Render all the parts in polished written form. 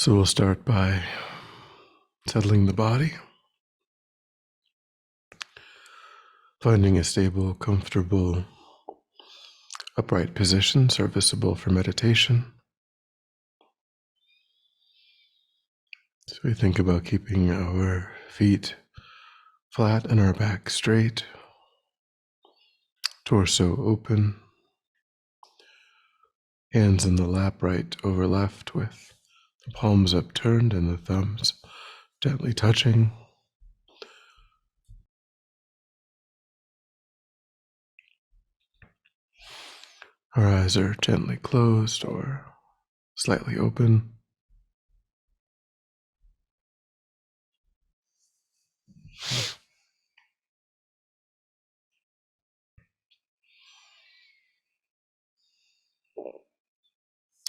So we'll start by settling the body, finding a stable, comfortable, upright position serviceable for meditation. So we think about keeping our feet flat and our back straight, torso open, hands in the lap right over left with the palms upturned and the thumbs gently touching. Our eyes are gently closed or slightly open.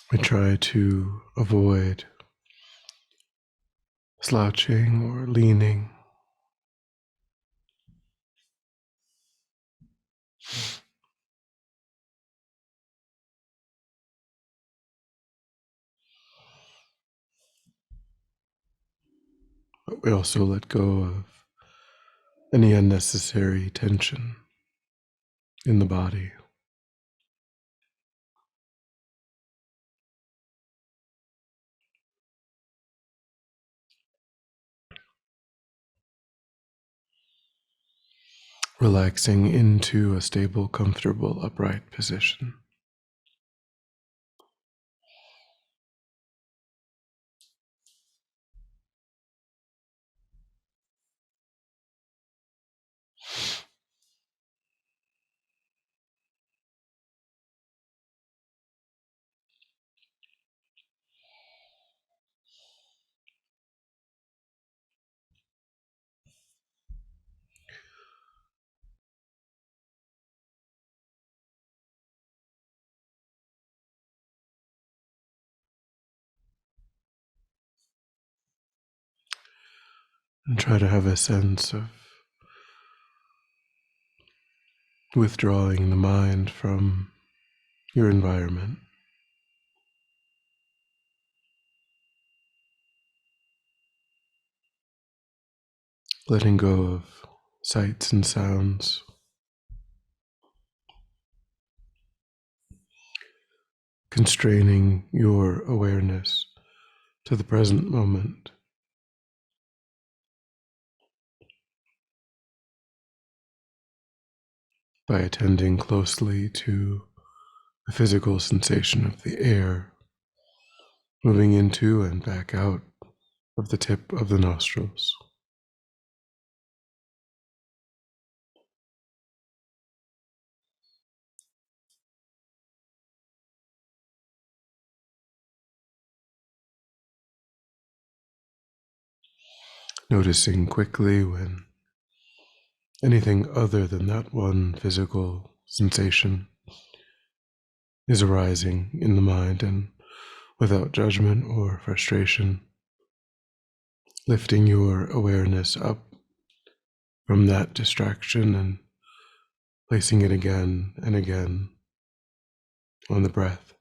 We try to avoid slouching or leaning. But we also let go of any unnecessary tension in the body. Relaxing into a stable, comfortable, upright position. And try to have a sense of withdrawing the mind from your environment. Letting go of sights and sounds. Constraining your awareness to the present moment. By attending closely to the physical sensation of the air moving into and back out of the tip of the nostrils. Noticing quickly when anything other than that one physical sensation is arising in the mind, and without judgment or frustration, lifting your awareness up from that distraction and placing it again and again on the breath.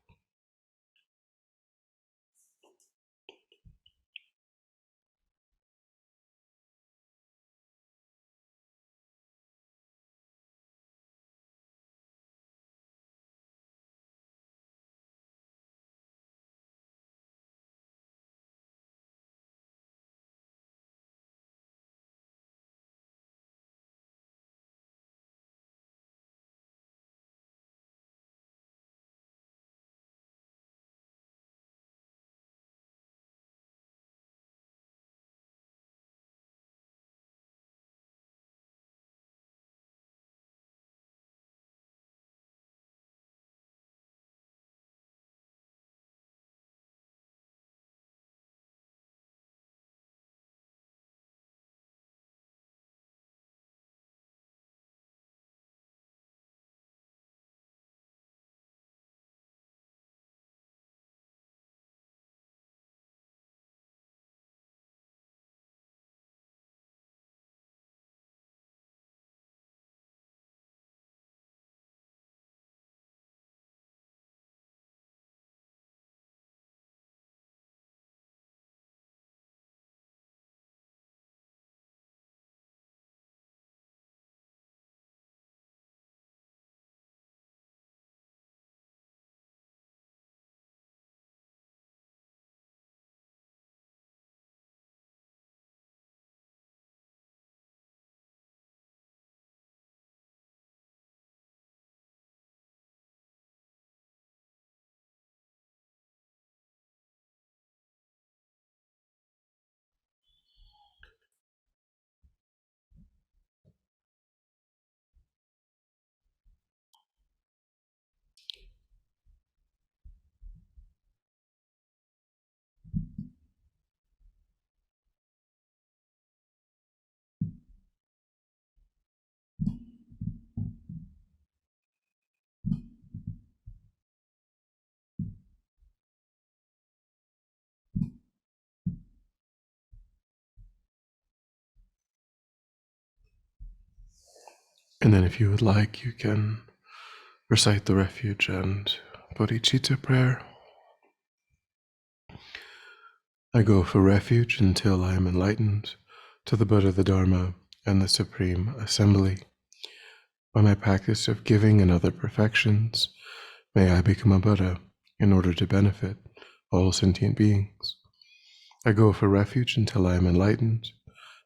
And then if you would like, you can recite the refuge and bodhicitta prayer. I go for refuge until I am enlightened to the Buddha, the Dharma, and the Supreme Assembly. By my practice of giving and other perfections, may I become a Buddha in order to benefit all sentient beings. I go for refuge until I am enlightened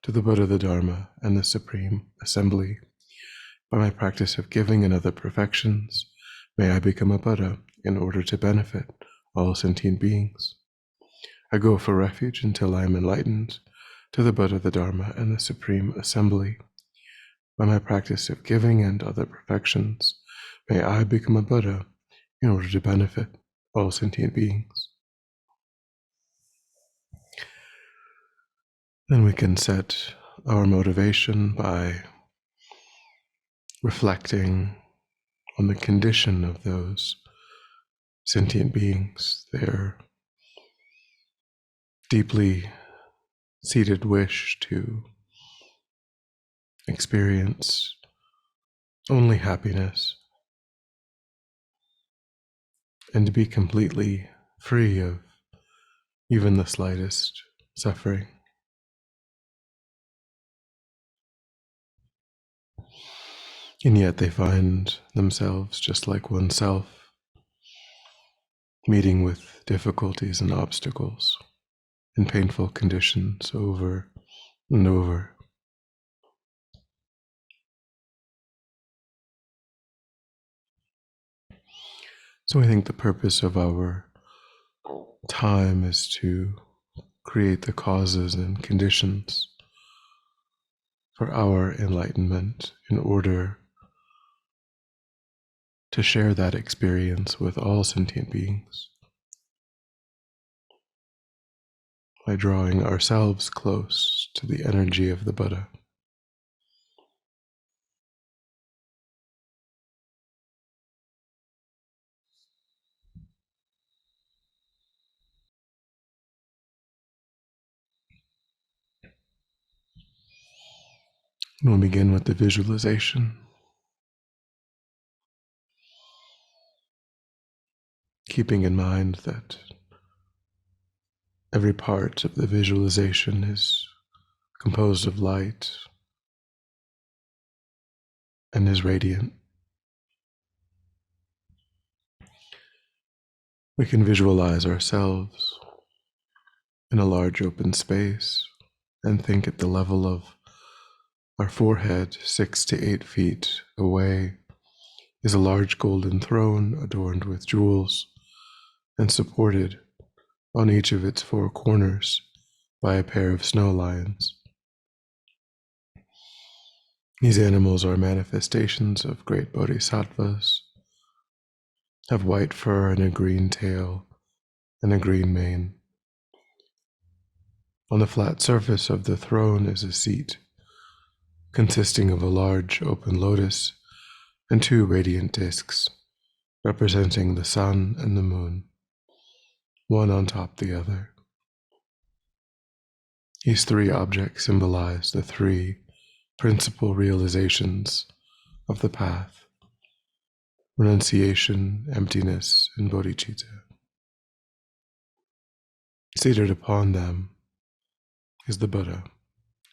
to the Buddha, the Dharma, and the Supreme Assembly. By my practice of giving and other perfections, may I become a Buddha in order to benefit all sentient beings. I go for refuge until I am enlightened to the Buddha, the Dharma, and the Supreme Assembly. By my practice of giving and other perfections, may I become a Buddha in order to benefit all sentient beings. Then we can set our motivation by reflecting on the condition of those sentient beings, their deeply seated wish to experience only happiness and to be completely free of even the slightest suffering. And yet they find themselves just like oneself, meeting with difficulties and obstacles and painful conditions over and over. So I think the purpose of our time is to create the causes and conditions for our enlightenment in order to share that experience with all sentient beings by drawing ourselves close to the energy of the Buddha. And we'll begin with the visualization, keeping in mind that every part of the visualization is composed of light and is radiant. We can visualize ourselves in a large open space and think at the level of our forehead, 6 to 8 feet away, is a large golden throne adorned with jewels and supported on each of its 4 corners by a pair of snow lions. These animals are manifestations of great bodhisattvas, have white fur and a green tail and a green mane. On the flat surface of the throne is a seat consisting of a large open lotus and 2 radiant discs representing the sun and the moon, one on top the other. These 3 objects symbolize the 3 principal realizations of the path: renunciation, emptiness, and bodhicitta. Seated upon them is the Buddha,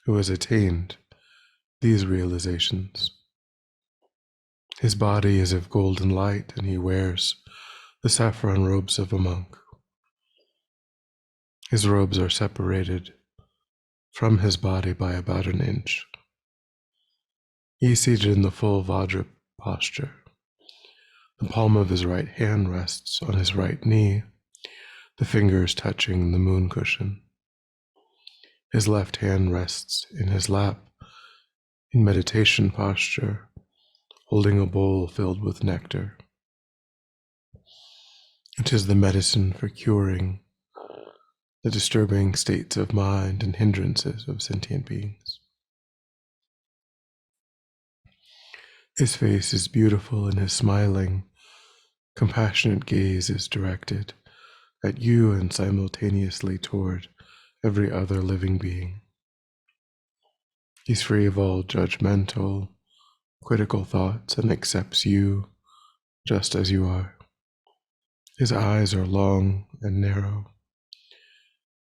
who has attained these realizations. His body is of golden light, and he wears the saffron robes of a monk. His robes are separated from his body by about an inch. He is seated in the full Vajra posture. The palm of his right hand rests on his right knee, the fingers touching the moon cushion. His left hand rests in his lap in meditation posture, holding a bowl filled with nectar. It is the medicine for curing the disturbing states of mind and hindrances of sentient beings. His face is beautiful, and his smiling, compassionate gaze is directed at you and simultaneously toward every other living being. He's free of all judgmental critical thoughts and accepts you just as you are. His eyes are long and narrow.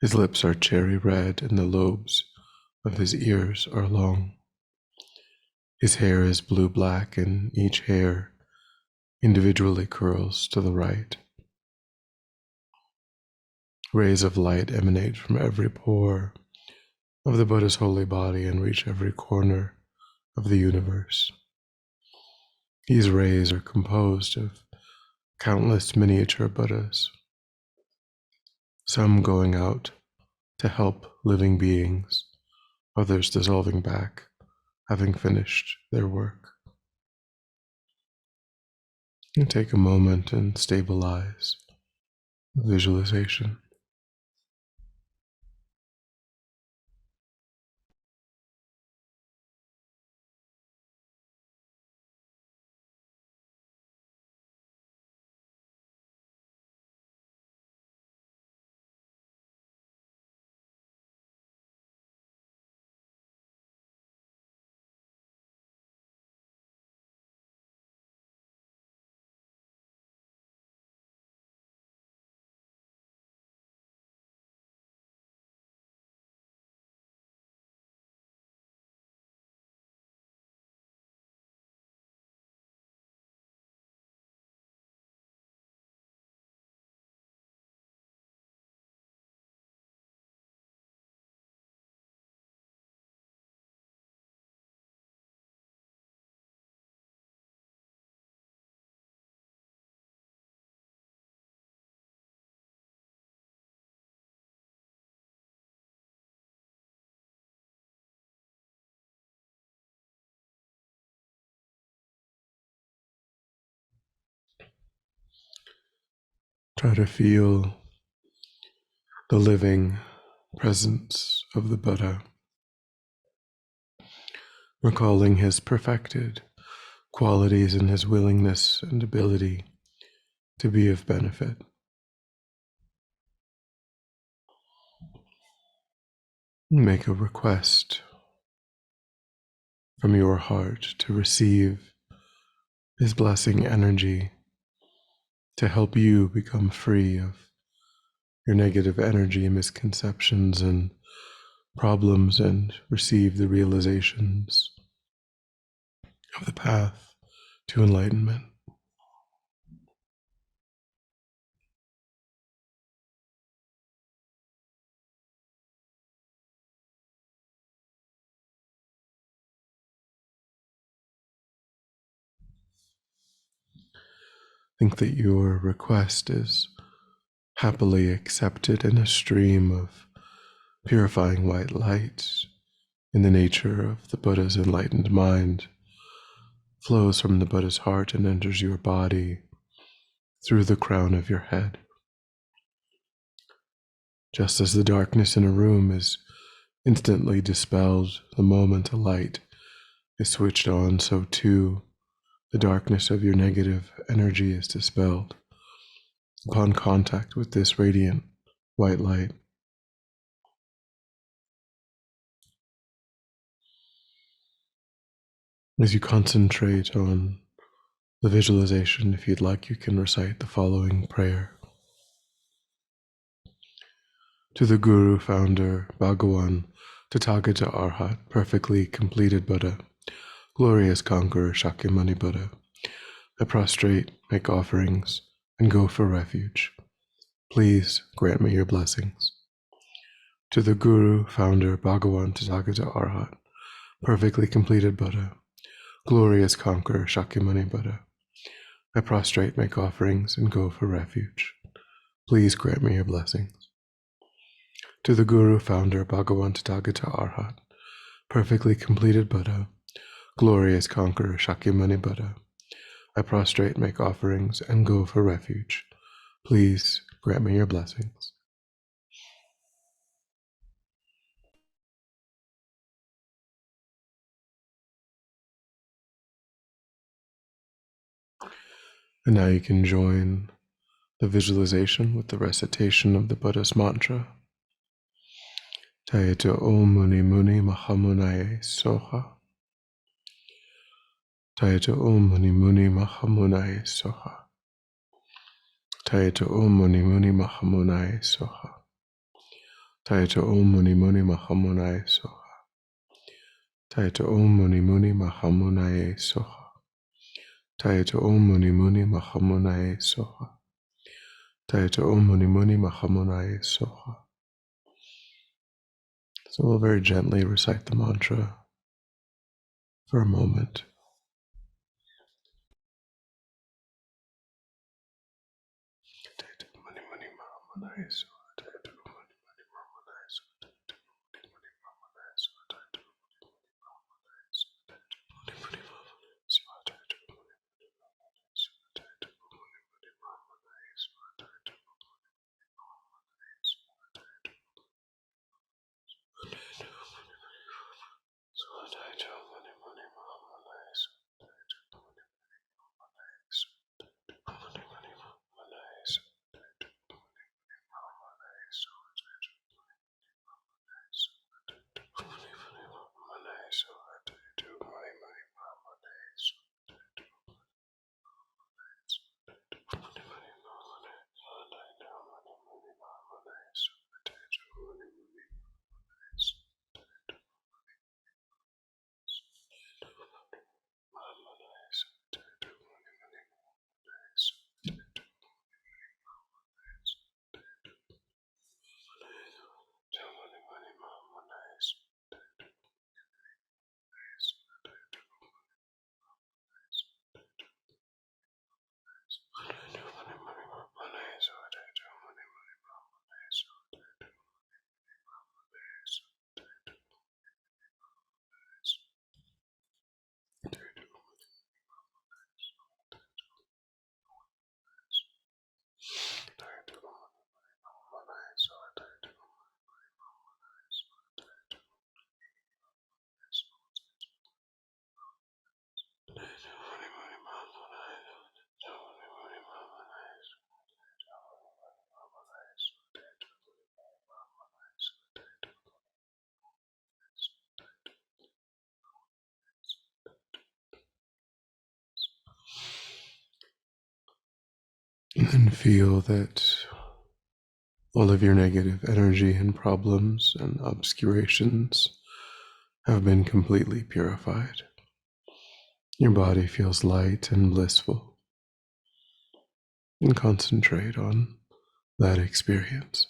His lips are cherry red, and the lobes of his ears are long. His hair is blue-black, and each hair individually curls to the right. Rays of light emanate from every pore of the Buddha's holy body and reach every corner of the universe. These rays are composed of countless miniature Buddhas, some going out to help living beings, others dissolving back, having finished their work. And take a moment and stabilize visualization. Try to feel the living presence of the Buddha, recalling his perfected qualities and his willingness and ability to be of benefit. Make a request from your heart to receive his blessing energy to help you become free of your negative energy, misconceptions, and problems, and receive the realizations of the path to enlightenment. Think that your request is happily accepted in a stream of purifying white light in the nature of the Buddha's enlightened mind, flows from the Buddha's heart and enters your body through the crown of your head. Just as the darkness in a room is instantly dispelled the moment a light is switched on, so too the darkness of your negative energy is dispelled upon contact with this radiant white light. As you concentrate on the visualization, if you'd like, you can recite the following prayer. To the Guru, Founder, Bhagawan, Tathagata Arhat, perfectly completed Buddha, glorious conqueror Shakyamuni Buddha, I prostrate, make offerings, and go for refuge. Please grant me your blessings. To the Guru, Founder, Bhagawan, Tathagata Arhat, perfectly completed Buddha, glorious conqueror Shakyamuni Buddha, I prostrate, make offerings, and go for refuge. Please grant me your blessings. To the Guru, Founder, Bhagawan, Tathagata Arhat, perfectly completed Buddha, glorious conqueror Shakyamuni Buddha, I prostrate, make offerings, and go for refuge. Please grant me your blessings. And now you can join the visualization with the recitation of the Buddha's mantra. Tayato Om Muni Muni Mahamunaye Soha. Taito Om Muni Muni Mahamunai Soha. Taito Om Muni Muni Mahamunai Soha. Taito Om Muni Muni Mahamunai Soha. Taito Om Muni Muni Mahamunai Soha. Taito Om Muni Muni Mahamunai Soha. Taito Om Muni Muni Mahamunai Soha. So we'll very gently recite the mantra for a moment. Taito Muni Muni Mahamunai Soha. Taito Muni Muni Mahamunai Soha. Taito Muni Muni Mahamunai Soha. Taito Muni Muni Mahamunai Soha. Taito Muni Muni Mahamunai Soha. Taito Muni Muni Mahamunai Soha. Taito Muni Muni Mahamunai Soha. Taito Muni Muni Mahamunai Soha. Taito Taito Muni Muni Mahamunai Soha. Taito Muni Muni Mahamunai Soha. Muni Muni Mahamunai Soha. Taito Muni Muni Mahamunai Soha. Taito Muni Muni Mahamunai Soha. Taito Muni Muni Mahamunai Soha. Muni Muni Mahamunai Soha. Taito Muni Muni Mahamunai Soha. Taito Muni Muni Mahamunai Soha. And then feel that all of your negative energy and problems and obscurations have been completely purified. Your body feels light and blissful. And concentrate on that experience.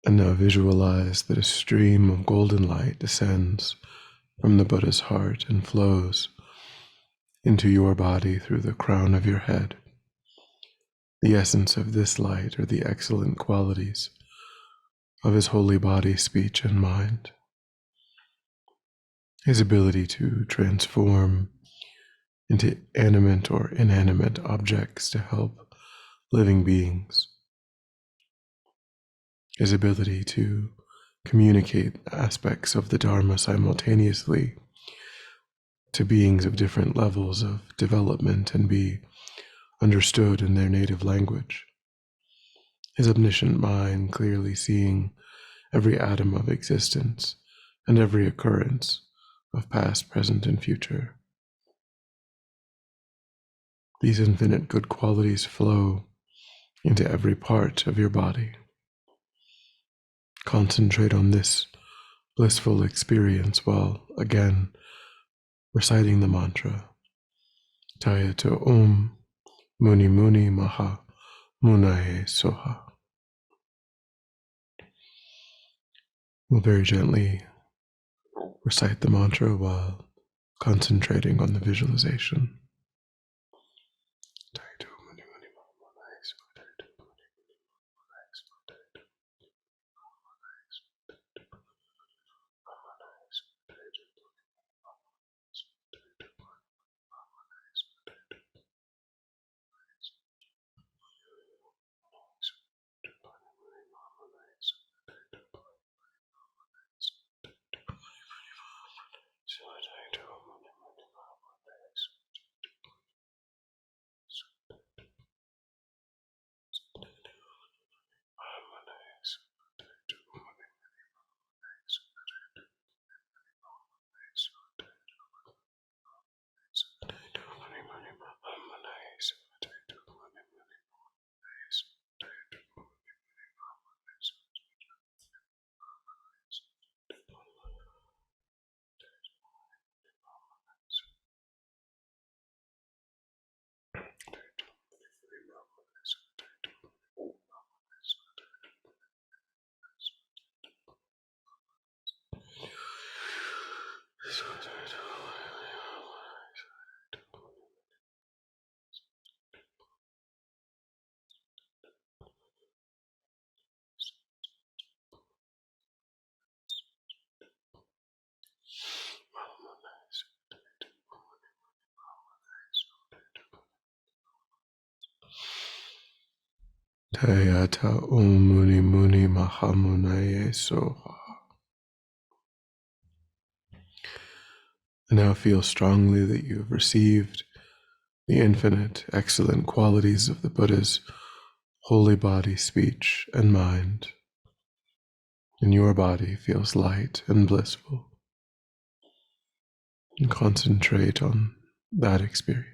And now visualize that a stream of golden light descends from the Buddha's heart and flows into your body through the crown of your head. The essence of this light are the excellent qualities of his holy body, speech, and mind. His ability to transform into animate or inanimate objects to help living beings. His ability to communicate aspects of the Dharma simultaneously to beings of different levels of development and be understood in their native language. His omniscient mind clearly seeing every atom of existence and every occurrence of past, present, and future. these infinite good qualities flow into every part of your body. Concentrate on this blissful experience while again reciting the mantra Tayato Om Muni Muni Maha Munaye Soha. We'll very gently recite the mantra while concentrating on the visualization. Tayata Om Muni Muni Maha Munaye Soha. And now feel strongly that you have received the infinite, excellent qualities of the Buddha's holy body, speech, and mind. And your body feels light and blissful. And concentrate on that experience.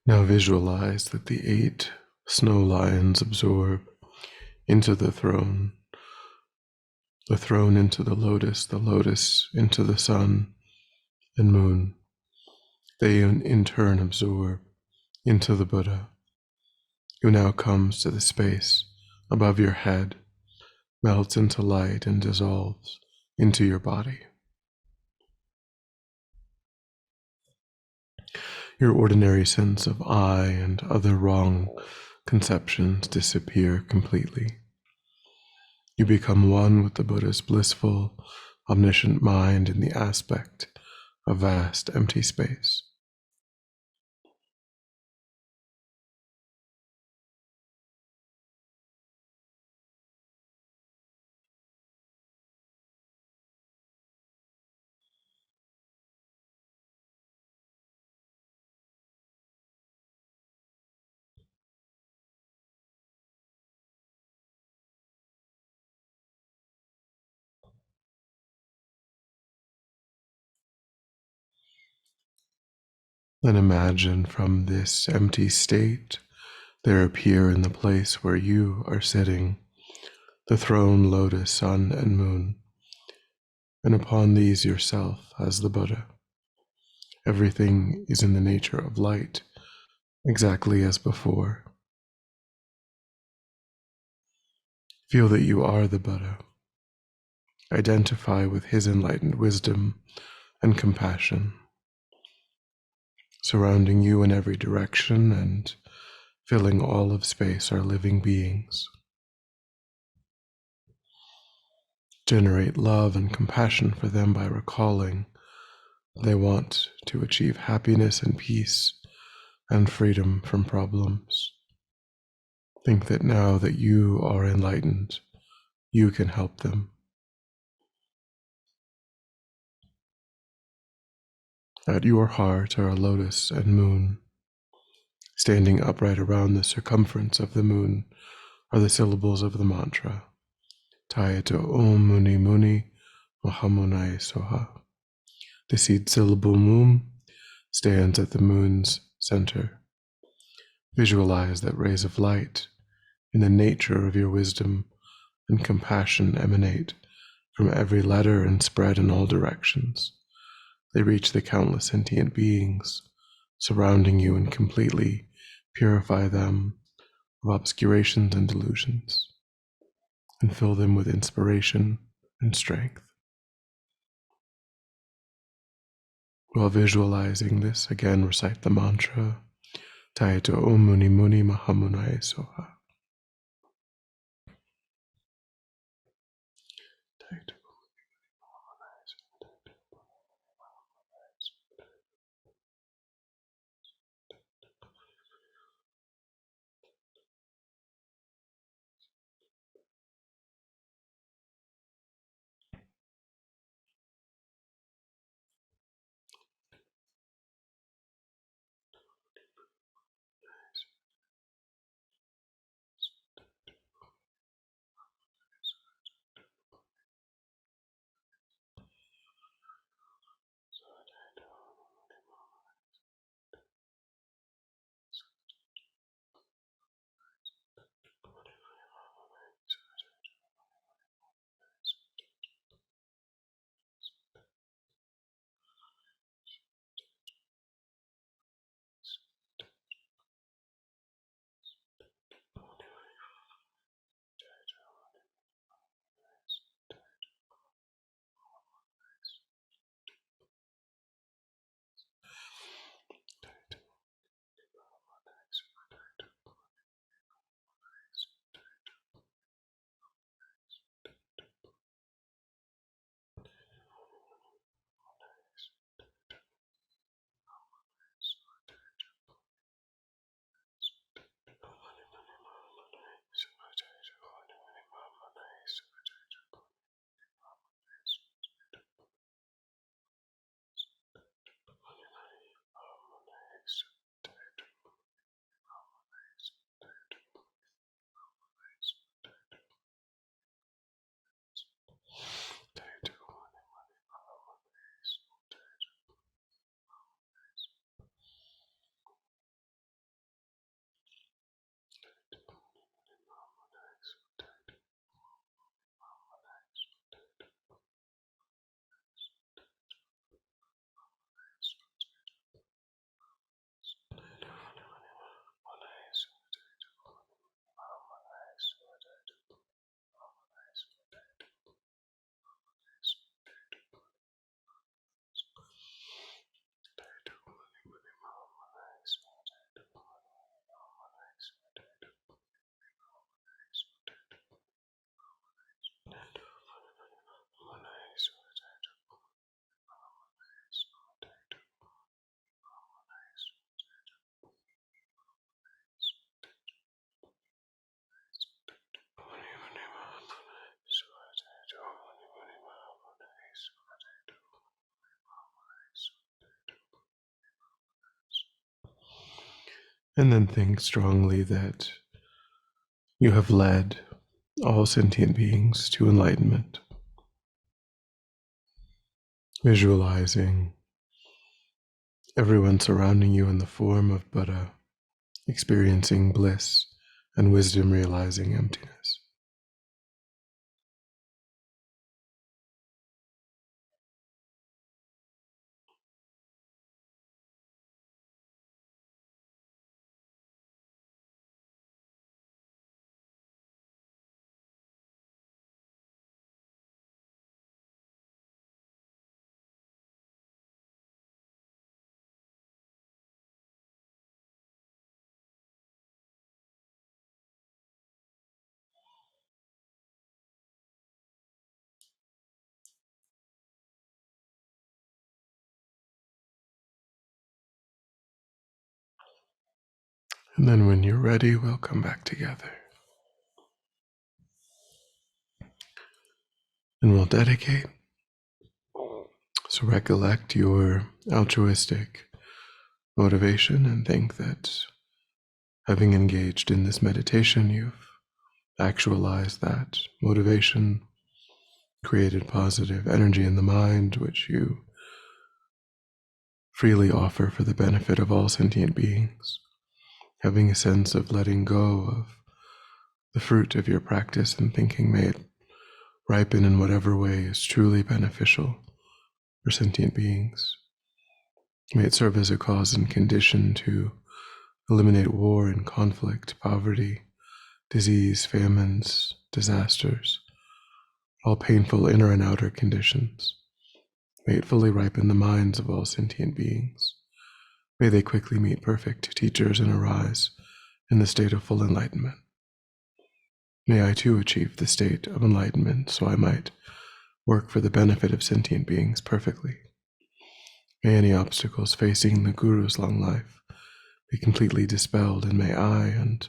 Now visualize that the 8 snow lions absorb into the throne into the lotus into the sun and moon. They in turn absorb into the Buddha, who now comes to the space above your head, melts into light, and dissolves into your body. Your ordinary sense of I and other wrong conceptions disappear completely. You become one with the Buddha's blissful, omniscient mind in the aspect of vast empty space. Then imagine from this empty state there appear in the place where you are sitting the throne, lotus, sun, and moon, and upon these yourself as the Buddha. Everything is in the nature of light, exactly as before. Feel that you are the Buddha. Identify with his enlightened wisdom and compassion, surrounding you in every direction and filling all of space are living beings. Generate love and compassion for them by recalling they want to achieve happiness and peace and freedom from problems. Think that now that you are enlightened, you can help them. At your heart are a lotus and moon. Standing upright around the circumference of the moon are the syllables of the mantra, Tayato Om Muni Muni Mahamunaya Soha. The seed syllable Mum stands at the moon's center. Visualize that rays of light in the nature of your wisdom and compassion emanate from every letter and spread in all directions. They reach the countless sentient beings surrounding you and completely purify them of obscurations and delusions, and fill them with inspiration and strength. While visualizing this, again recite the mantra, Tayato Om Muni Muni Mahamunaya Soha. And then think strongly that you have led all sentient beings to enlightenment, visualizing everyone surrounding you in the form of Buddha, experiencing bliss and wisdom realizing emptiness. And then when you're ready, we'll come back together. And we'll dedicate. So recollect your altruistic motivation and think that having engaged in this meditation, you've actualized that motivation, created positive energy in the mind, which you freely offer for the benefit of all sentient beings. Having a sense of letting go of the fruit of your practice and thinking, may it ripen in whatever way is truly beneficial for sentient beings. May it serve as a cause and condition to eliminate war and conflict, poverty, disease, famines, disasters, all painful inner and outer conditions. May it fully ripen the minds of all sentient beings. May they quickly meet perfect teachers and arise in the state of full enlightenment. May I too achieve the state of enlightenment so I might work for the benefit of sentient beings perfectly. May any obstacles facing the Guru's long life be completely dispelled, and may I and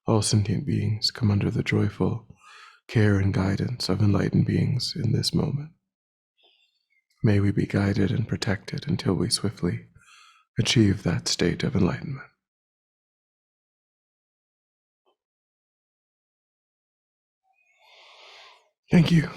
all sentient beings come under the joyful care and guidance of enlightened beings in this moment. May we be guided and protected until we swiftly achieve that state of enlightenment. Thank you.